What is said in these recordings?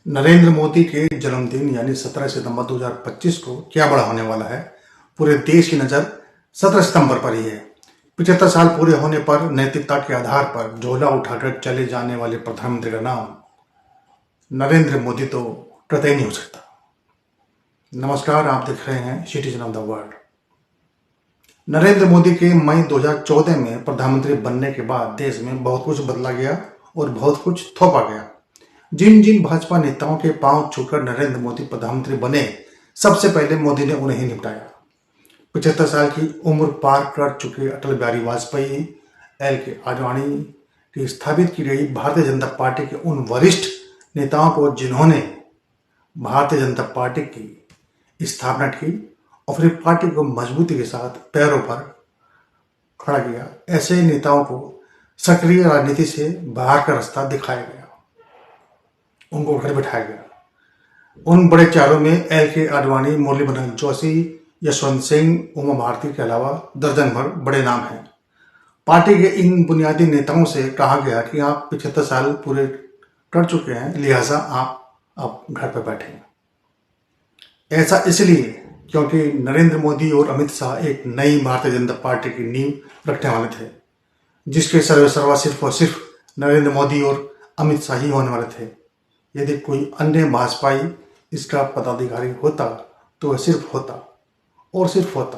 नरेंद्र मोदी के जन्मदिन यानी 17 सितंबर 2025 को क्या बड़ा होने वाला है। पूरे देश की नज़र 17 सितंबर पर ही है। 75 साल पूरे होने पर नैतिकता के आधार पर झोला उठाकर चले जाने वाले प्रधानमंत्री का नाम नरेंद्र मोदी तो कतई नहीं हो सकता। नमस्कार, आप देख रहे हैं citizen of the world. Narendra Modi के मई 2014 में प्रधानमंत्री बनने के बाद देश में बहुत कुछ बदला गया और बहुत कुछ थोपा गया। जिन जिन भाजपा नेताओं के पांव छूकर नरेंद्र मोदी प्रधानमंत्री बने, सबसे पहले मोदी ने उन्हें ही निपटाया। 75 साल की उम्र पार कर चुके अटल बिहारी वाजपेयी, एल के आडवाणी की स्थापित की गई भारतीय जनता पार्टी के उन वरिष्ठ नेताओं को जिन्होंने भारतीय जनता पार्टी की स्थापना की और फिर पार्टी को मजबूती के साथ पैरों पर खड़ा किया, ऐसे नेताओं को सक्रिय राजनीति से बाहर का रास्ता दिखाया गया, उनको घर बिठाया गया। उन बड़े चेहरों में एल के आडवाणी, मुरली मनोहर जोशी, यशवंत सिंह, उमा भारती के अलावा दर्जन भर बड़े नाम हैं। पार्टी के इन बुनियादी नेताओं से कहा गया कि आप 75 साल पूरे कर चुके हैं, लिहाजा आप अब घर पर बैठे। ऐसा इसलिए क्योंकि नरेंद्र मोदी और अमित शाह एक नई भारतीय जनता पार्टी की नींव रखने वाले थे, जिसके सर्वा सिर्फ और सिर्फ नरेंद्र मोदी और अमित शाह ही होने वाले थे। यदि कोई अन्य भाजपाई इसका पदाधिकारी होता तो वह सिर्फ होता और सिर्फ होता,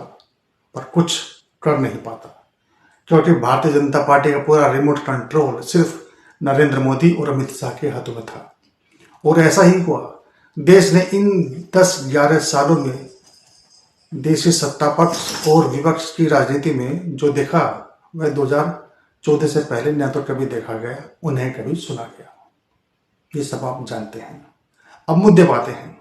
पर कुछ कर नहीं पाता, क्योंकि भारतीय जनता पार्टी का पूरा रिमोट कंट्रोल सिर्फ नरेंद्र मोदी और अमित शाह के हाथों में था। और ऐसा ही हुआ। देश ने इन 10-11 सालों में देशी सत्ता पक्ष और विपक्ष की राजनीति में जो देखा, वह 2014 से पहले न तो कभी देखा गया, उन्हें कभी सुना गया। ये सब आप जानते हैं। अब मुद्दे पाते हैं।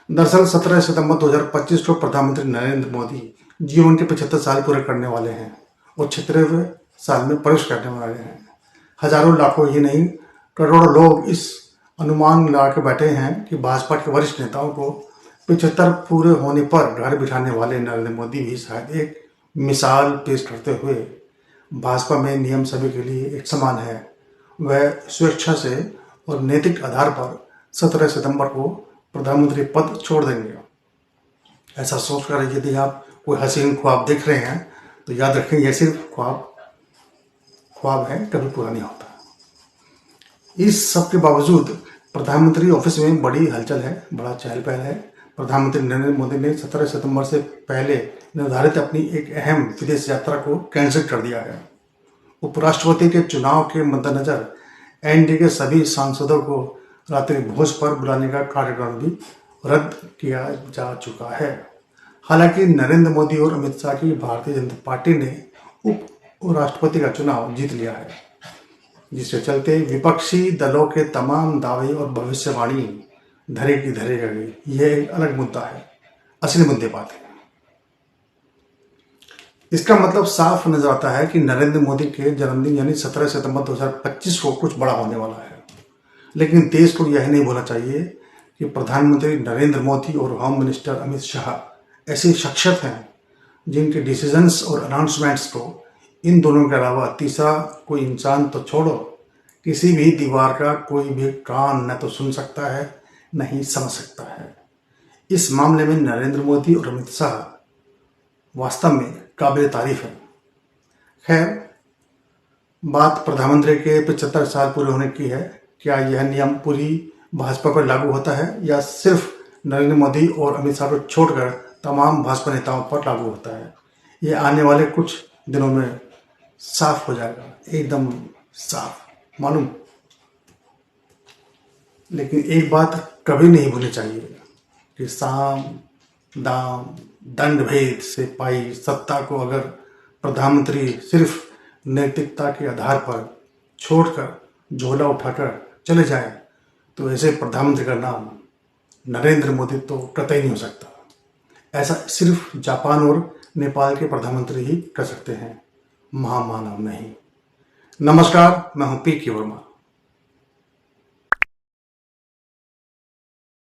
दरअसल 17 सितंबर 2025 को प्रधानमंत्री नरेंद्र मोदी जीवन के 75 साल पूरे करने वाले हैं और 76वें साल में प्रवेश करने वाले हैं। हजारों लाखों ही नहीं, करोड़ों लोग इस अनुमान लगा के बैठे हैं कि भाजपा के वरिष्ठ नेताओं को 75 पूरे होने पर घर बिठाने वाले नरेंद्र मोदी भी शायद एक मिसाल पेश करते हुए भाजपा में नियम सभी के लिए एक समान है, वह स्वेच्छा से और नैतिक आधार पर 17 सितंबर को प्रधानमंत्री पद छोड़ देंगे। ऐसा सोचकर यदि आप कोई हसीन ख्वाब देख रहे हैं तो याद रखें, यह सिर्फ ख्वाब है, कभी पूरा नहीं होता। इस सब के बावजूद प्रधानमंत्री ऑफिस में बड़ी हलचल है, बड़ा चहल पहल है। प्रधानमंत्री नरेंद्र मोदी ने 17 सितंबर से पहले निर्धारित अपनी एक अहम विदेश यात्रा को कैंसिल कर दिया है। उपराष्ट्रपति के चुनाव के मद्देनजर एनडीए के सभी सांसदों को रात्रि भोज पर बुलाने का कार्यक्रम भी रद्द किया जा चुका है। हालांकि नरेंद्र मोदी और अमित शाह की भारतीय जनता पार्टी ने उपराष्ट्रपति का चुनाव जीत लिया है, जिसके चलते विपक्षी दलों के तमाम दावे और भविष्यवाणी धरे की धरे रह गई। यह एक अलग मुद्दा है, असली मुद्दे बात है। इसका मतलब साफ नजर आता है कि नरेंद्र मोदी के जन्मदिन यानी 17 सितंबर 2025 को कुछ बड़ा होने वाला है। लेकिन देश को यह नहीं भूलना चाहिए कि प्रधानमंत्री नरेंद्र मोदी और होम मिनिस्टर अमित शाह ऐसी शख्सियत हैं जिनके डिसीजंस और अनाउंसमेंट्स को इन दोनों के अलावा तीसरा कोई इंसान तो छोड़ो, किसी भी दीवार का कोई भी कान न तो सुन सकता है, न ही समझ सकता है। इस मामले में नरेंद्र मोदी और अमित शाह वास्तव में काबिल तारीफ है। खैर, बात प्रधानमंत्री के 75 साल पूरे होने की है। क्या यह नियम पूरी भाजपा पर लागू होता है या सिर्फ नरेंद्र मोदी और अमित शाह को छोड़कर तमाम भाजपा नेताओं पर लागू होता है? यह आने वाले कुछ दिनों में साफ हो जाएगा, एकदम साफ, मालूम। लेकिन एक बात कभी नहीं भूलनी चाहिए कि साम दाम दंड भेद से पाई सत्ता को अगर प्रधानमंत्री सिर्फ नैतिकता के आधार पर छोड़कर झोला उठाकर चले जाए तो ऐसे प्रधानमंत्री का नाम नरेंद्र मोदी तो कतई नहीं हो सकता। ऐसा सिर्फ जापान और नेपाल के प्रधानमंत्री ही कर सकते हैं, महामानव नहीं। नमस्कार, मैं हूं पी के वर्मा।